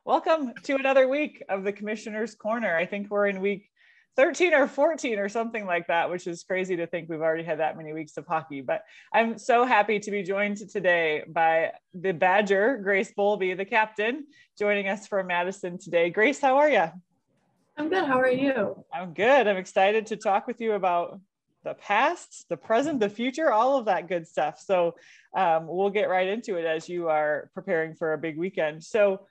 Welcome to another week of the Commissioner's Corner. I think we're in week 13 or 14 or something like that, which is crazy to think we've already had that many weeks of hockey. But I'm so happy to be joined today by the Badger, Grace Bowlby, the captain, joining us from Madison today. Grace, how are you? I'm good. How are you? I'm good. I'm excited to talk with you about the past, the present, the future, all of that good stuff. So we'll get right into it as you are preparing for a big weekend. So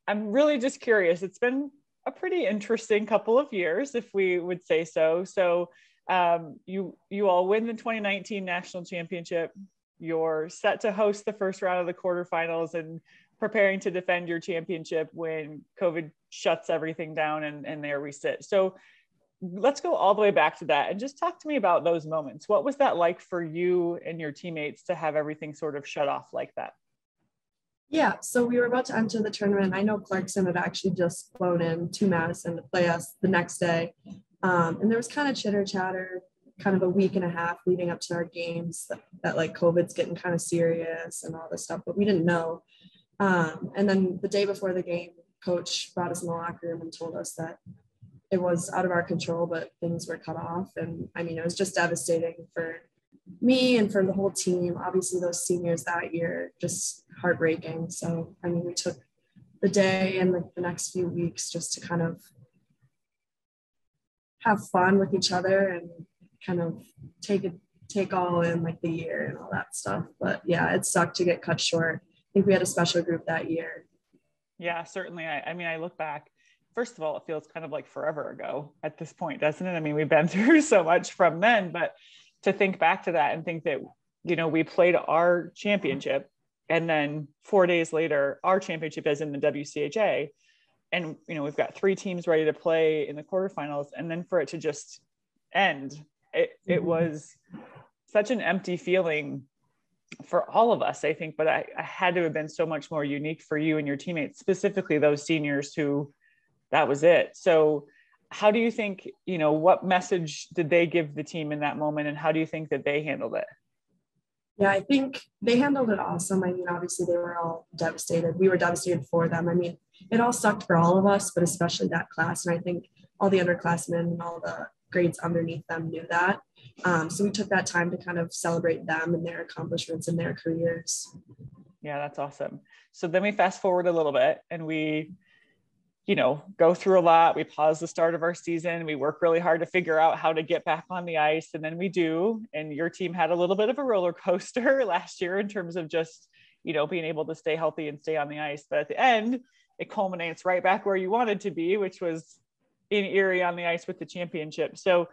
I'm really just curious. It's been a pretty interesting couple of years, if we would say so. So you all win the 2019 national championship. You're set to host the first round of the quarterfinals and preparing to defend your championship when COVID shuts everything down and there we sit. So let's go all the way back to that and just talk to me about those moments. What was that like for you and your teammates to have everything sort of shut off like that? Yeah, so we were about to enter the tournament. I know Clarkson had actually just flown in to Madison to play us the next day. And there was kind of chitter chatter, kind of a week and a half leading up to our games that like COVID's getting kind of serious and all this stuff, but we didn't know. And then the day before the game, coach brought us in the locker room and told us that it was out of our control, but things were cut off. And I mean, it was just devastating for me and for the whole team. Obviously those seniors that year, just heartbreaking. So I mean, we took the day and the next few weeks just to kind of have fun with each other and kind of take all in like the year and all that stuff. But yeah, it sucked to get cut short. I think we had a special group that year. Yeah, certainly. I mean, I look back, first of all, it feels kind of like forever ago at this point, doesn't it? I mean, we've been through so much from then, but to think back to that and think that, you know, we played our championship and then 4 days later, our championship is in the WCHA. And, you know, we've got 3 teams ready to play in the quarterfinals. And then for it to just end, it was such an empty feeling for all of us, I think, but I had to have been so much more unique for you and your teammates, specifically those seniors who that was it. So how do you think, you know, what message did they give the team in that moment? And how do you think that they handled it? Yeah, I think they handled it awesome. I mean, obviously they were all devastated. We were devastated for them. I mean, it all sucked for all of us, but especially that class. And I think all the underclassmen and all the grades underneath them knew that. So we took that time to kind of celebrate them and their accomplishments in their careers. Yeah, that's awesome. So then we fast forward a little bit and we, you know, go through a lot. We pause the start of our season. We work really hard to figure out how to get back on the ice. And then we do. And your team had a little bit of a roller coaster last year in terms of just, you know, being able to stay healthy and stay on the ice. But at the end, it culminates right back where you wanted to be, which was in Erie on the ice with the championship. So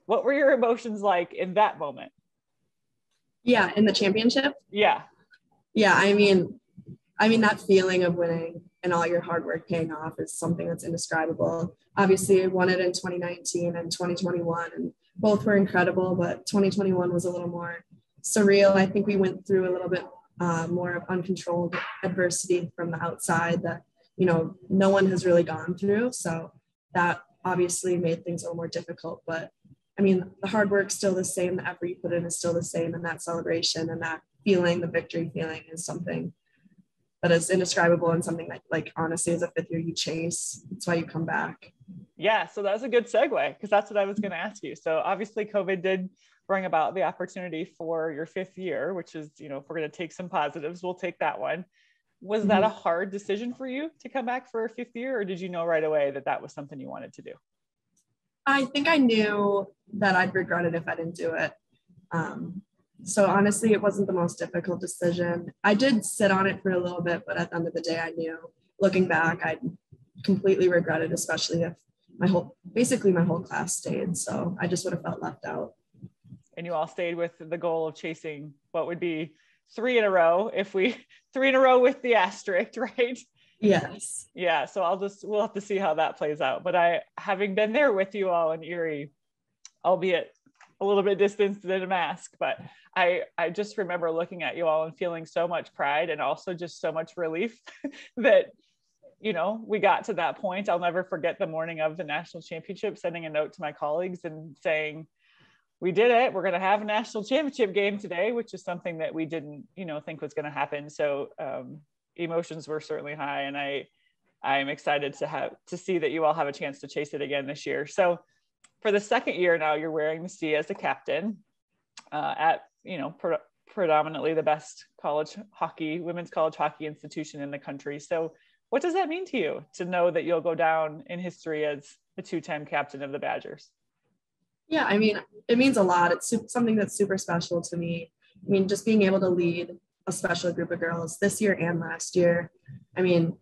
what were your emotions like in that moment? Yeah, in the championship? Yeah. Yeah, I mean, that feeling of winning and all your hard work paying off is something that's indescribable. Obviously, I won it in 2019 and 2021, and both were incredible, but 2021 was a little more surreal. I think we went through a little bit more of uncontrolled adversity from the outside that, you know, no one has really gone through. So that obviously made things a little more difficult. But I mean, the hard work's still the same. The effort you put in is still the same. And that celebration and that feeling, the victory feeling, is something that is indescribable and something that, like, honestly, as a fifth year, you chase. That's why you come back. Yeah, so that was a good segue because that's what I was going to ask you. So obviously COVID did bring about the opportunity for your fifth year, which is, you know, if we're going to take some positives, we'll take that one. Was that a hard decision for you to come back for a fifth year, or did you know right away that that was something you wanted to do? I think I knew that I'd regret it if I didn't do it. So honestly, it wasn't the most difficult decision. I did sit on it for a little bit, but at the end of the day, I knew, looking back, I'd completely regret it, especially if my whole class stayed. So I just would have felt left out. And you all stayed with the goal of chasing what would be 3 in a row, 3 in a row with the asterisk, right? Yes. Yeah. So we'll have to see how that plays out. But having been there with you all in Erie, albeit a little bit distanced in a mask, but I just remember looking at you all and feeling so much pride and also just so much relief that, you know, we got to that point. I'll never forget the morning of the national championship, sending a note to my colleagues and saying, we did it. We're going to have a national championship game today, which is something that we didn't, you know, think was going to happen. So emotions were certainly high. And I'm excited to see that you all have a chance to chase it again this year. So for the second year now, you're wearing the C as a captain at, predominantly the best women's college hockey institution in the country. So what does that mean to you to know that you'll go down in history as the 2-time captain of the Badgers? Yeah, I mean, it means a lot. It's something that's super special to me. I mean, just being able to lead a special group of girls this year and last year, I mean,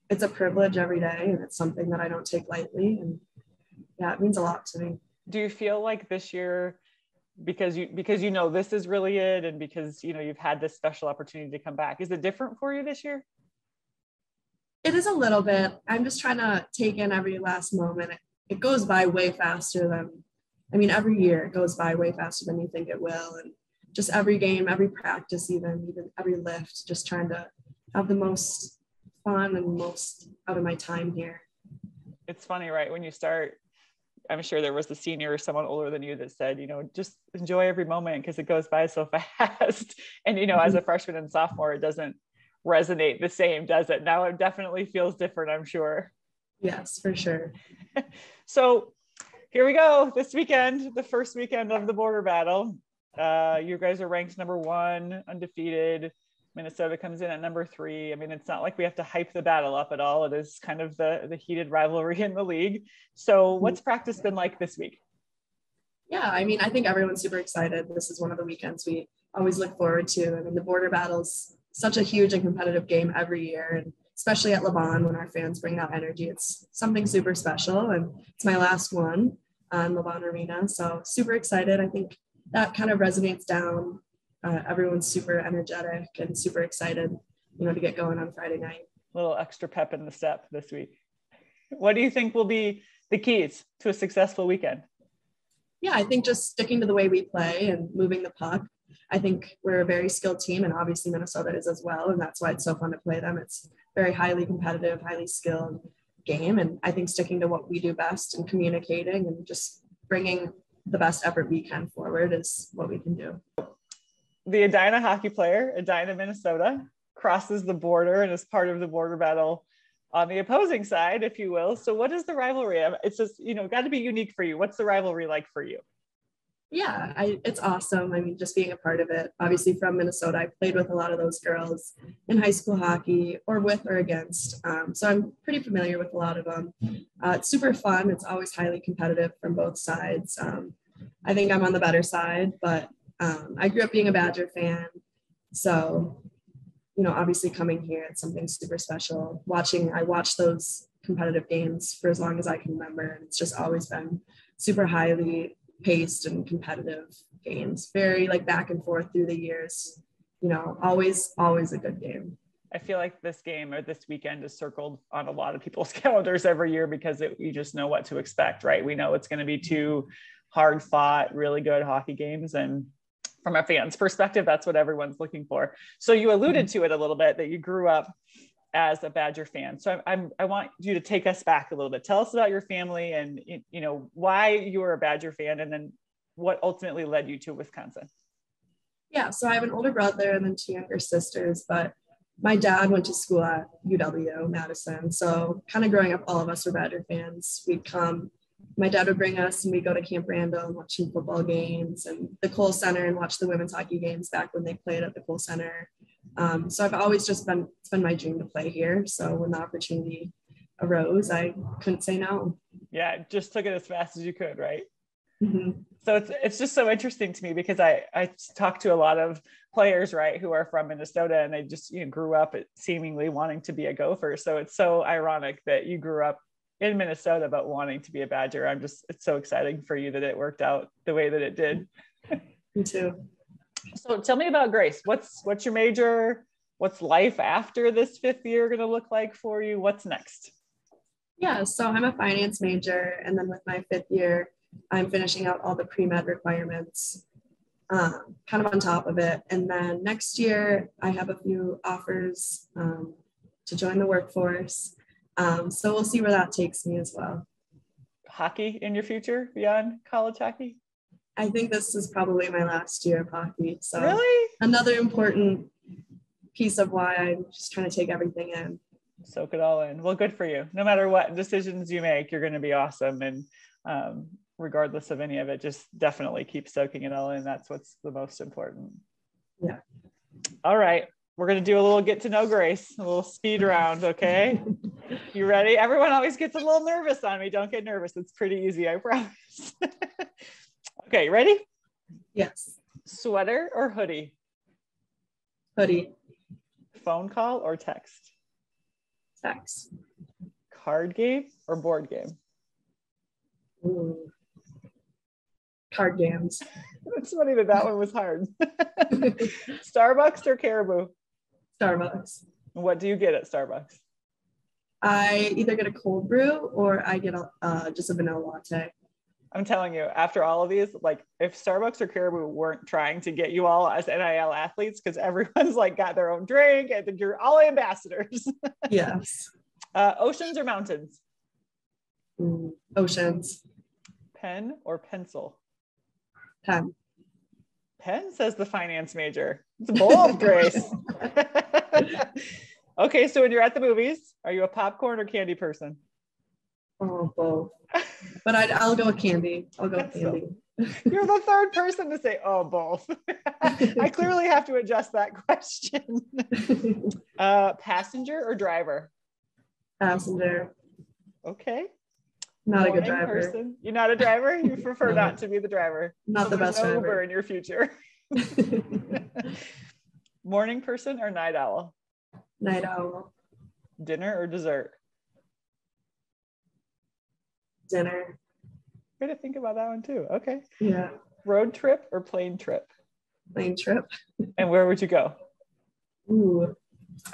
it's a privilege every day, and it's something that I don't take lightly. And yeah, it means a lot to me. Do you feel like this year, because this is really it, and because you've had this special opportunity to come back, is it different for you this year? It is a little bit. I'm just trying to take in every last moment. It goes by way faster than, every year it goes by way faster than you think it will. And just every game, every practice, even every lift, just trying to have the most fun and most out of my time here. It's funny, right? When you start, I'm sure there was a senior or someone older than you that said, just enjoy every moment because it goes by so fast. And, as a freshman and sophomore, it doesn't resonate the same, does it? Now it definitely feels different, I'm sure. Yes, for sure. So here we go. This weekend, the first weekend of the border battle. You guys are ranked number 1, undefeated. Minnesota comes in at number 3. It's not like we have to hype the battle up at all. It is kind of the heated rivalry in the league. So what's practice been like this week? Yeah, I think everyone's super excited. This is one of the weekends we always look forward to. The border battle's such a huge and competitive game every year, and especially at LeBron when our fans bring that energy. It's something super special, and it's my last one on LeBron Arena. So super excited. I think that kind of resonates down. Everyone's super energetic and super excited, to get going on Friday night. A little extra pep in the step this week. What do you think will be the keys to a successful weekend? Yeah, I think just sticking to the way we play and moving the puck. I think we're a very skilled team, and obviously Minnesota is as well, and that's why it's so fun to play them. It's very highly competitive, highly skilled game, and I think sticking to what we do best and communicating and just bringing the best effort we can forward is what we can do. The Edina hockey player, Edina, Minnesota, crosses the border and is part of the border battle on the opposing side, if you will. So what is the rivalry? It's just, got to be unique for you. What's the rivalry like for you? Yeah, it's awesome. Just being a part of it. Obviously from Minnesota, I played with a lot of those girls in high school hockey or with or against. So I'm pretty familiar with a lot of them. It's super fun. It's always highly competitive from both sides. I think I'm on the better side, but I grew up being a Badger fan. So, obviously coming here, it's something super special. I watched those competitive games for as long as I can remember. And it's just always been super highly paced and competitive games, very back and forth through the years, always a good game. I feel like this game or this weekend is circled on a lot of people's calendars every year because you just know what to expect, right? We know it's going to be 2 hard fought, really good hockey games. And from a fan's perspective, that's what everyone's looking for. So you alluded to it a little bit that you grew up as a Badger fan. So I want you to take us back a little bit. Tell us about your family and, why you were a Badger fan and then what ultimately led you to Wisconsin. Yeah, so I have an older brother and then 2 younger sisters, but my dad went to school at UW Madison. So kind of growing up, all of us were Badger fans. My dad would bring us and we'd go to Camp Randall and watch some football games and the Cole Center and watch the women's hockey games back when they played at the Cole Center. So I've always it's been my dream to play here. So when the opportunity arose, I couldn't say no. Yeah, just took it as fast as you could, right? Mm-hmm. So it's just so interesting to me because I talk to a lot of players, right, who are from Minnesota and they just grew up seemingly wanting to be a Gopher. So it's so ironic that you grew up in Minnesota but wanting to be a Badger. It's so exciting for you that it worked out the way that it did. Me too. So tell me about Grace. What's your major? What's life after this 5th year going to look like for you? What's next? Yeah, so I'm a finance major, and then with my 5th year, I'm finishing out all the pre-med requirements, kind of on top of it. And then next year, I have a few offers to join the workforce. So we'll see where that takes me as well. Hockey in your future beyond college hockey? I think this is probably my last year of hockey. So really? Another important piece of why I'm just trying to take everything in. Soak it all in. Well, good for you. No matter what decisions you make, you're going to be awesome. And regardless of any of it, just definitely keep soaking it all in. That's what's the most important. Yeah. All right. We're going to do a little get to know Grace, a little speed round. Okay. You ready? Everyone always gets a little nervous on me. Don't get nervous. It's pretty easy. I promise. Okay. You ready? Yes. Sweater or hoodie? Hoodie. Phone call or text? Text. Card game or board game? Ooh. Card games. It's funny that one was hard. Starbucks or Caribou? Starbucks. What do you get at Starbucks? I either get a cold brew or I get just a vanilla latte. I'm telling you, after all of these, like if Starbucks or Caribou weren't trying to get you all as NIL athletes, because everyone's like got their own drink, I think you're all ambassadors. Yes. Oceans or mountains? Oceans. Pen or pencil? Pen. Pen, says the finance major. It's bold, Grace. Okay, so when you're at the movies, are you a popcorn or candy person? Oh, both. But I'll go with candy. I'll go with candy. You're the third person to say, oh, both. I clearly have to adjust that question. Passenger or driver? Passenger. Okay. Not a good driver. Person. You're not a driver? You prefer not to be the driver? Not so the best driver. Uber in your future. Morning person or night owl? Night owl. Dinner or dessert? Dinner. Way to think about that one too. Okay. Yeah. Road trip or plane trip? Plane trip. And where would you go? Ooh,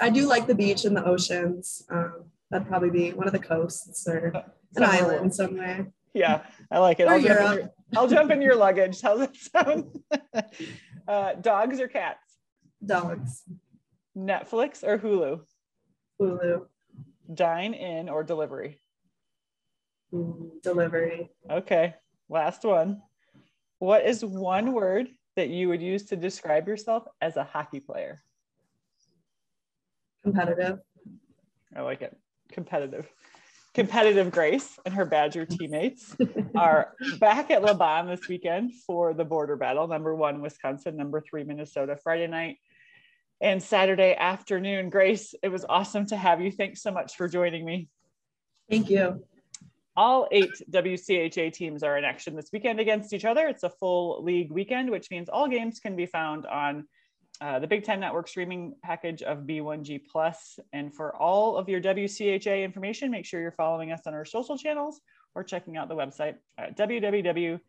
I do like the beach and the oceans. That'd probably be one of the coasts or an island somewhere. Yeah, I like it. I'll jump in your luggage. How's that sound? Dogs or cats? Dogs. Netflix or Hulu? Hulu. Dine in or delivery? Delivery. Okay, last one. What is one word that you would use to describe yourself as a hockey player? Competitive. I like it. Competitive. Competitive Grace and her Badger teammates are back at Le Bon this weekend for the border battle. Number 1, Wisconsin, number 3, Minnesota, Friday night and Saturday afternoon. Grace, it was awesome to have you. Thanks so much for joining me. Thank you. All 8 WCHA teams are in action this weekend against each other. It's a full league weekend, which means all games can be found on the Big Ten Network streaming package of B1G Plus. And for all of your WCHA information, make sure you're following us on our social channels or checking out the website at www.wcha.com.